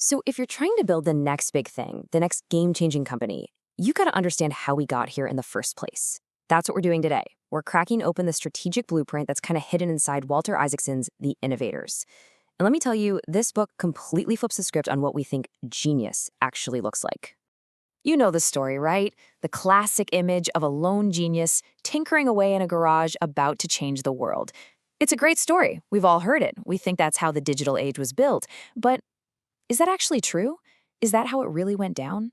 So if you're trying to build the next big thing, the next game-changing company, you got to understand how we got here in the first place. That's what we're doing today. We're cracking open the strategic blueprint that's kind of hidden inside Walter Isaacson's The Innovators. And let me tell you, this book completely flips the script on what we think genius actually looks like. You know the story, right? The classic image of a lone genius tinkering away in a garage about to change the world. It's a great story. We've all heard it. We think that's how the digital age was built. But is that actually true? Is that how it really went down?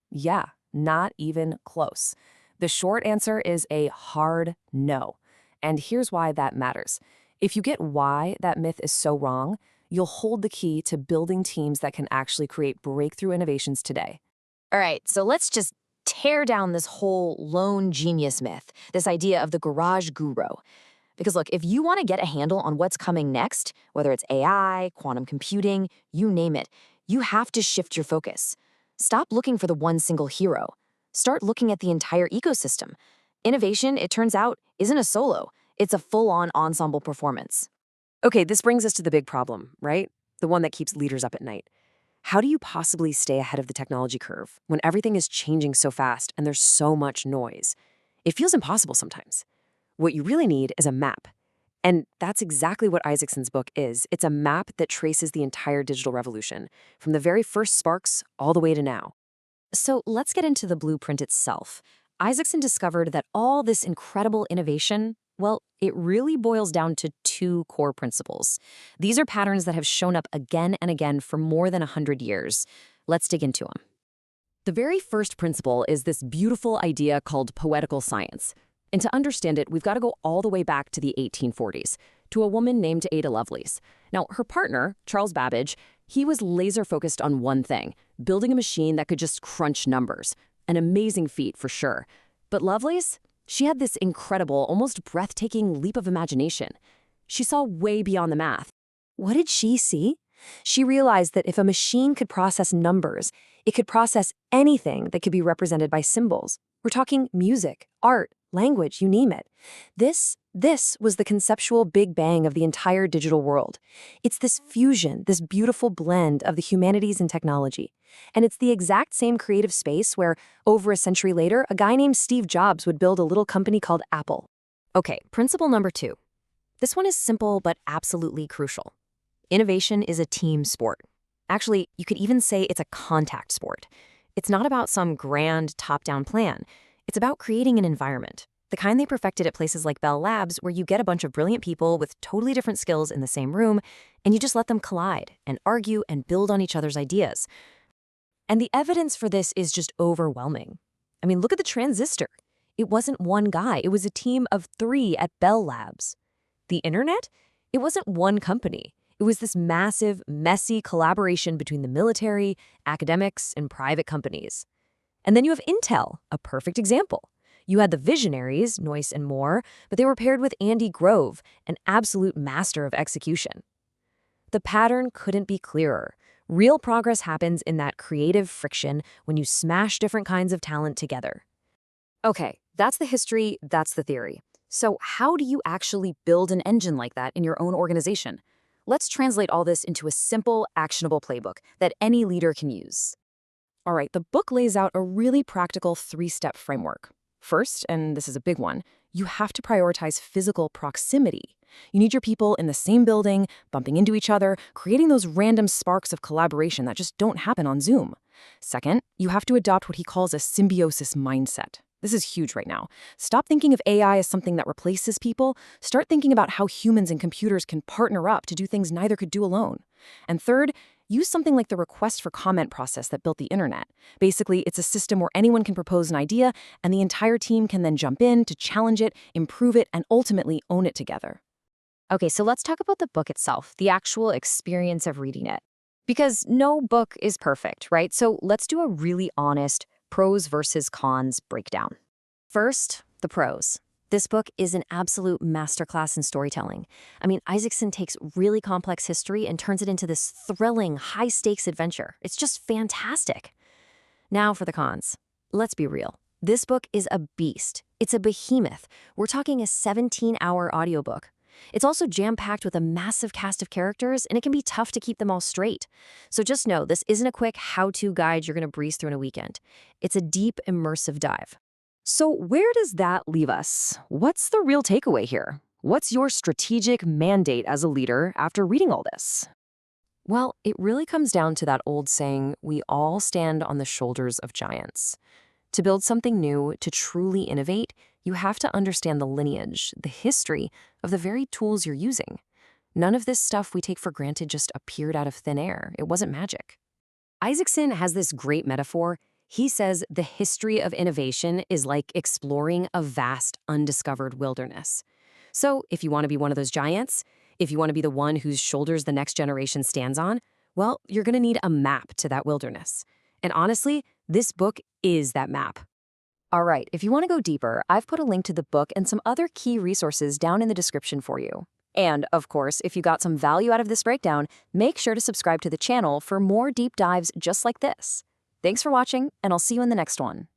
Yeah, not even close. The short answer is a hard no. And here's why that matters. If you get why that myth is so wrong, you'll hold the key to building teams that can actually create breakthrough innovations today. All right, so let's just tear down this whole lone genius myth, this idea of the garage guru. Because look, if you want to get a handle on what's coming next, whether it's AI, quantum computing, you name it, you have to shift your focus. Stop looking for the one single hero. Start looking at the entire ecosystem. Innovation, it turns out, isn't a solo. It's a full-on ensemble performance. Okay, this brings us to the big problem, right? The one that keeps leaders up at night. How do you possibly stay ahead of the technology curve when everything is changing so fast and there's so much noise? It feels impossible sometimes. What you really need is a map. And that's exactly what Isaacson's book is. It's a map that traces the entire digital revolution, from the very first sparks all the way to now. So let's get into the blueprint itself. Isaacson discovered that all this incredible innovation, well, it really boils down to two core principles. These are patterns that have shown up again and again for more than 100 years. Let's dig into them. The very first principle is this beautiful idea called poetical science. And to understand it, we've got to go all the way back to the 1840s, to a woman named Ada Lovelace. Now, her partner, Charles Babbage, he was laser-focused on one thing, building a machine that could just crunch numbers. An amazing feat, for sure. But Lovelace, she had this incredible, almost breathtaking leap of imagination. She saw way beyond the math. What did she see? She realized that if a machine could process numbers, it could process anything that could be represented by symbols. We're talking music, art, language, you name it. This was the conceptual big bang of the entire digital world. It's this fusion, this beautiful blend of the humanities and technology. And it's the exact same creative space where, over a century later, a guy named Steve Jobs would build a little company called Apple. Okay, principle number 2. This one is simple but absolutely crucial. Innovation is a team sport. Actually, you could even say it's a contact sport. It's not about some grand top-down plan. It's about creating an environment, the kind they perfected at places like Bell Labs, where you get a bunch of brilliant people with totally different skills in the same room, and you just let them collide and argue and build on each other's ideas. And the evidence for this is just overwhelming. I mean, look at the transistor. It wasn't one guy. It was a team of 3 at Bell Labs. The internet? It wasn't one company. It was this massive, messy collaboration between the military, academics, and private companies. And then you have Intel, a perfect example. You had the visionaries, Noyce and Moore, but they were paired with Andy Grove, an absolute master of execution. The pattern couldn't be clearer. Real progress happens in that creative friction when you smash different kinds of talent together. Okay, that's the history, that's the theory. So how do you actually build an engine like that in your own organization? Let's translate all this into a simple, actionable playbook that any leader can use. All right, the book lays out a really practical 3-step framework. First, and this is a big one, you have to prioritize physical proximity. You need your people in the same building, bumping into each other, creating those random sparks of collaboration that just don't happen on Zoom. Second, you have to adopt what he calls a symbiosis mindset. This is huge right now. Stop thinking of AI as something that replaces people. Start thinking about how humans and computers can partner up to do things neither could do alone. And third, use something like the request for comment process that built the internet. Basically, it's a system where anyone can propose an idea, and the entire team can then jump in to challenge it, improve it, and ultimately own it together. Okay, so let's talk about the book itself, the actual experience of reading it. Because no book is perfect, right? So let's do a really honest pros versus cons breakdown. First, the pros. This book is an absolute masterclass in storytelling. I mean, Isaacson takes really complex history and turns it into this thrilling, high-stakes adventure. It's just fantastic. Now for the cons. Let's be real. This book is a beast. It's a behemoth. We're talking a 17-hour audiobook. It's also jam-packed with a massive cast of characters, and it can be tough to keep them all straight. So just know, this isn't a quick how-to guide you're going to breeze through in a weekend. It's a deep, immersive dive. So where does that leave us? What's the real takeaway here? What's your strategic mandate as a leader after reading all this? Well, it really comes down to that old saying, we all stand on the shoulders of giants. To build something new, to truly innovate, you have to understand the lineage, the history of the very tools you're using. None of this stuff we take for granted just appeared out of thin air. It wasn't magic. Isaacson has this great metaphor. He says the history of innovation is like exploring a vast, undiscovered wilderness. So if you want to be one of those giants, if you want to be the one whose shoulders the next generation stands on, well, you're going to need a map to that wilderness. And honestly, this book is that map. All right, if you want to go deeper, I've put a link to the book and some other key resources down in the description for you. And, of course, if you got some value out of this breakdown, make sure to subscribe to the channel for more deep dives just like this. Thanks for watching, and I'll see you in the next one.